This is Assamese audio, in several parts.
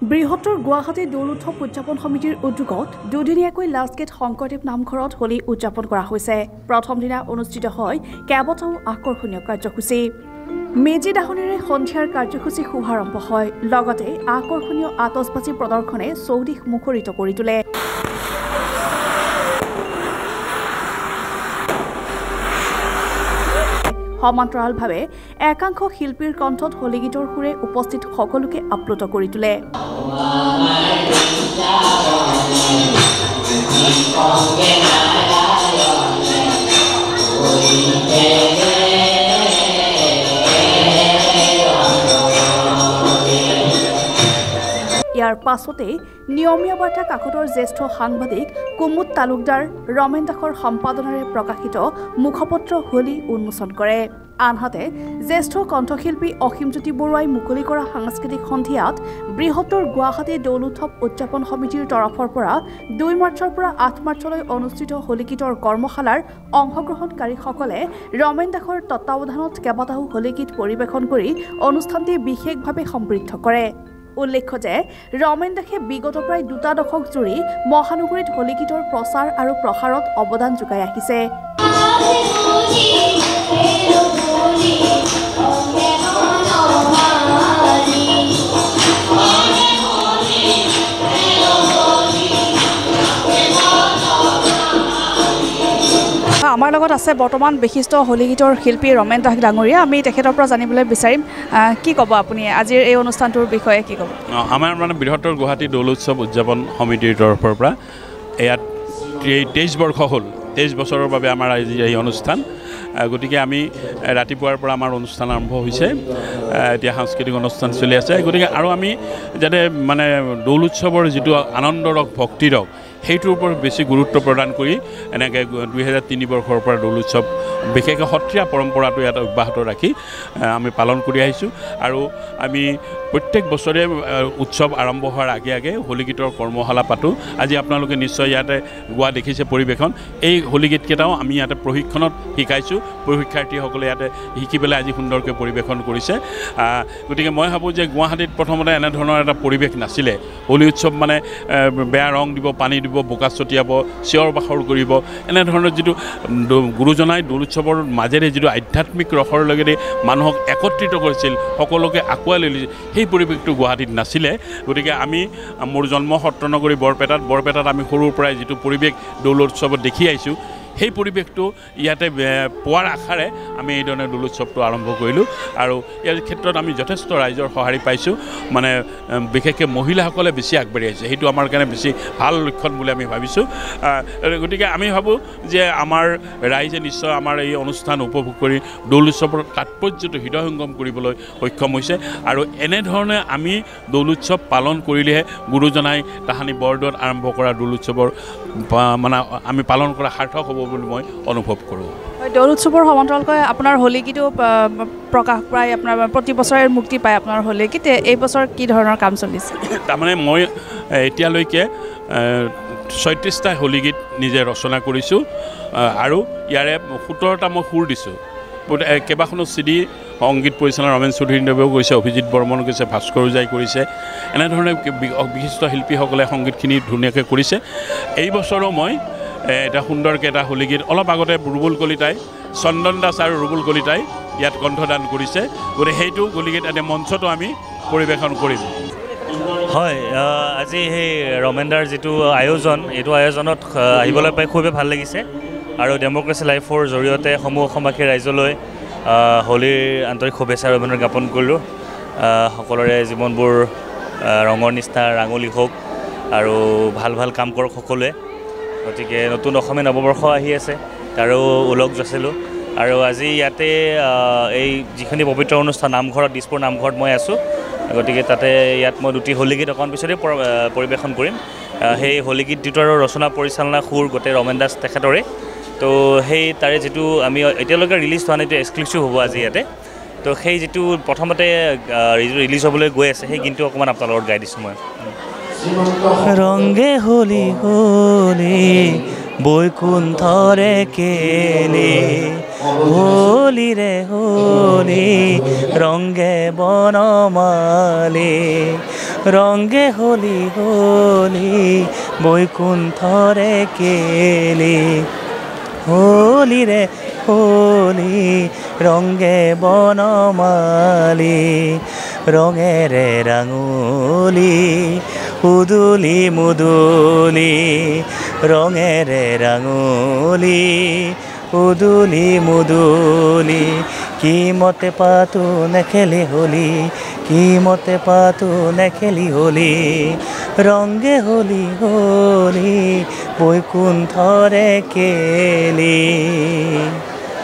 বৃহত্তৰ গুৱাহাটী দৌল উৎসৱ উদযাপন সমিতিৰ উদ্যোগত দুদিনীয়াকৈ লাষ্টগেট শংকৰদেৱ নামঘৰত হোলী উদযাপন কৰা হৈছে। প্ৰথম দিনা অনুষ্ঠিত হয় কেইবাটাও আকৰ্ষণীয় কাৰ্যসূচী। মেজি দাহনেৰে সন্ধিয়াৰ কাৰ্যসূচী শুভাৰম্ভ হয়। লগতে আকৰ্ষণীয় আতচবাজি প্ৰদৰ্শনে চৌদিশ মুখৰিত কৰি তোলে। সমান্তৰালভাৱে একাংশ শিল্পীৰ কণ্ঠত হোলী গীতৰ সুৰে উপস্থিত সকলোকে আপ্লুত কৰি তোলে। ইয়াৰ পাছতে নিয়মীয়া বাৰ্তা কাকতৰ জ্যেষ্ঠ সাংবাদিক কুমুদ তালুকদাৰ ৰমেন দাসৰ সম্পাদনাৰে প্ৰকাশিত মুখপত্ৰ হোলী উন্মোচন কৰে। আনহাতে জ্যেষ্ঠ কণ্ঠশিল্পী অসীমজ্যোতি বৰুৱাই মুকলি কৰা সাংস্কৃতিক সন্ধিয়াত বৃহত্তৰ গুৱাহাটী দৌল উৎসৱ উদযাপন সমিতিৰ তৰফৰ পৰা 2 মাৰ্চৰ পৰা 8 মাৰ্চলৈ অনুষ্ঠিত হোলী গীতৰ কৰ্মশালাৰ অংশগ্ৰহণকাৰীসকলে ৰমেন দাসৰ তত্বাৱধানত কেইবাটাও হোলী গীত পৰিৱেশন কৰি অনুষ্ঠানটি বিশেষভাৱে সমৃদ্ধ কৰে। উল্লেখ্য যে ৰমেন দাসে বিগত প্ৰায় 2 দশক জুৰি মহানগৰীত হোলী গীতৰ প্ৰচাৰ আৰু প্ৰসাৰত অৱদান যোগাই আহিছে। আমাৰ লগত আছে বৰ্তমান বিশিষ্ট হোলী গীতৰ শিল্পী ৰমেন দাস ডাঙৰীয়া। আমি তেখেতৰ পৰা জানিবলৈ বিচাৰিম কি ক'ব আপুনি আজিৰ এই অনুষ্ঠানটোৰ বিষয়ে কি ক'ব? আমাৰ বৃহত্তৰ গুৱাহাটী দৌল উৎসৱ উদযাপন সমিতিৰ তৰফৰ পৰা ইয়াত 23 বৰ্ষ হ'ল। 23 বছৰৰ বাবে আমাৰ আজি এই অনুষ্ঠান। গতিকে আমি ৰাতিপুৱাৰ পৰা আমাৰ অনুষ্ঠান আৰম্ভ হৈছে। এতিয়া সাংস্কৃতিক অনুষ্ঠান চলি আছে। গতিকে আৰু আমি যাতে দৌল উৎসৱৰ যিটো আনন্দৰক ভক্তিৰক সেইটোৰ ওপৰত বেছি গুৰুত্ব প্ৰদান কৰি এনেকৈ 2003 বৰ্ষৰ পৰা দৌল উৎসৱ বিশেষকৈ সত্ৰীয়া পৰম্পৰাটো ইয়াত অব্যাহত ৰাখি আমি পালন কৰি আহিছোঁ। আৰু আমি প্ৰত্যেক বছৰে উৎসৱ আৰম্ভ হোৱাৰ আগে আগে হোলী গীতৰ কৰ্মশালা পাতোঁ। আজি আপোনালোকে নিশ্চয় ইয়াতে গোৱা দেখিছে পৰিৱেশন। এই হোলী গীতকেইটাও আমি ইয়াতে প্ৰশিক্ষণত শিকাইছোঁ। শিক্ষাৰ্থীসকলে ইয়াতে শিকি পেলাই আজি সুন্দৰকৈ পৰিৱেশন কৰিছে। গতিকে মই ভাবোঁ যে গুৱাহাটীত প্ৰথমতে এনেধৰণৰ এটা পৰিৱেশ নাছিলে। হোলী উৎসৱ বেয়া ৰং দিব, পানী দিব, বোকা ছটিয়াব, চিঞৰ বাখৰ কৰিব, এনেধৰণৰ যিটো গুৰুজনাই দৌল উৎসৱৰ মাজেৰে যিটো আধ্যাত্মিক ৰসৰ লগতে মানুহক একত্ৰিত কৰিছিল, সকলোকে আঁকোৱাই লৈ লৈছিল, সেই পৰিৱেশটো গুৱাহাটীত নাছিলে। গতিকে আমি মোৰ জন্ম সত্ৰনগৰী বৰপেটাত আমি সৰুৰ পৰাই যিটো পৰিৱেশ দৌল উৎসৱত দেখি আহিছোঁ, সেই পৰিৱেশটো ইয়াতে পোৱাৰ আশাৰে আমি এইধৰণে দৌল উৎসৱটো আৰম্ভ কৰিলোঁ। আৰু ইয়াৰ ক্ষেত্ৰত আমি যথেষ্ট ৰাইজৰ সঁহাৰি পাইছোঁ। বিশেষকৈ মহিলাসকলে বেছি আগবাঢ়ি আহিছে। সেইটো আমাৰ কাৰণে বেছি ভাল লক্ষণ বুলি আমি ভাবিছোঁ। গতিকে আমি ভাবোঁ যে আমাৰ ৰাইজে নিশ্চয় আমাৰ এই অনুষ্ঠান উপভোগ কৰি দৌল উৎসৱৰ তাৎপৰ্যটো হৃদয়ংগম কৰিবলৈ সক্ষম হৈছে। আৰু এনেধৰণে আমি দৌল উৎসৱ পালন কৰিলেহে গুৰুজনাই তাহানি বৰদোৱাত আৰম্ভ কৰা দৌল উৎসৱৰ আমি পালন কৰা সাৰ্থক হ'ব বুলি মই অনুভৱ কৰোঁ। দৌল উৎসৱৰ সমান্তৰালকৈ আপোনাৰ হোলী গীতো প্ৰকাশ প্ৰায় আপোনাৰ প্ৰতি বছৰে মুক্তি পায় আপোনাৰ হোলী গীত। এই বছৰ কি ধৰণৰ কাম চলিছে? তাৰমানে মই এতিয়ালৈকে 36টা হোলী গীত নিজে ৰচনা কৰিছোঁ আৰু ইয়াৰে 17টা মই সুৰ দিছোঁ। কেইবাখনো CD সংগীত পৰিচালনা ৰমেন চৌধুৰীদেৱেও কৰিছে, অভিজিত বৰ্মন কৰিছে, ভাস্কৰ ওজাই কৰিছে। এনেধৰণে বিশিষ্ট শিল্পীসকলে সংগীতখিনি ধুনীয়াকৈ কৰিছে। এই বছৰো মই এটা সুন্দৰকৈ এটা হোলী গীত অলপ আগতে ৰুবুল কলিতাই, চন্দন দাস আৰু ৰুবুল কলিতাই ইয়াত কণ্ঠদান কৰিছে। গতিকে সেইটো হোলী গীত এটা মঞ্চটো আমি পৰিৱেশন কৰিম। হয়, আজি সেই ৰমেনদাৰ যিটো আয়োজন, এইটো আয়োজনত আহিবলৈ পাই খুবেই ভাল লাগিছে। আৰু ডেম'ক্ৰেচি লাইফৰ জৰিয়তে সমূহ অসমবাসী ৰাইজলৈ হোলীৰ আন্তৰিক শুভেচ্ছা অভিনন্দন জ্ঞাপন কৰিলোঁ। সকলোৰে জীৱনবোৰ ৰঙৰ নিচিনা ৰাঙলী হওক আৰু ভাল ভাল কাম কৰক সকলোৱে। গতিকে নতুন অসমীয়া নৱবৰ্ষ আহি আছে, তাৰো ওলগ যাচিলোঁ। আৰু আজি ইয়াতে এই যিখিনি পবিত্ৰ অনুষ্ঠান নামঘৰত, দিছপুৰ নামঘৰত মই আছোঁ। গতিকে তাতে ইয়াত মই 2টি হোলী গীত অকণ পিছতে পৰিৱেশন কৰিম। সেই হোলী গীত দুটাৰো ৰচনা পৰিচালনা সুৰ গোটেই ৰমেন দাস তেখেতৰে। তো সেই তাৰে যিটো আমি এতিয়ালৈকে ৰিলিজ হোৱা নাই, এইটো এক্সক্লুচিভ হ'ব আজি ইয়াতে। তো সেই যিটো প্ৰথমতে ৰিলিজ হ'বলৈ গৈ আছে, সেই গীতটো অকণমান আপোনাৰ লগত গাই দিছোঁ মই। ৰংগে হোলী হোলী বৈকুণ্ঠৰে কেলি, হোলী ৰে হোলী ৰংগে বনমালী, ৰংগে হোলী হোলী বৈকুণ্ঠৰে কেলি হোলী ৰে হোলী ৰংগে বনমালী ৰঙেৰে ৰাঙলী উদুলি মুদুলি ৰঙেৰে ৰাঙলী উদুলি মুদুলি কি মতে পাতো নেখেলি হোলী কি মতে পাতো নেখেলি হোলী ৰংগে হোলী হোলী বৈকুণ্ঠৰে কেলি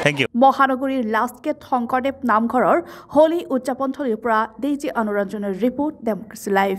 থেংক ইউ মহানগৰীৰ লাষ্ট গেট শংকৰদেৱ নামঘৰৰ হোলী উদযাপনথলীৰ পৰা ডি জি অনুৰঞ্জনৰ ৰিপৰ্ট ডেমক্ৰেচি লাইভ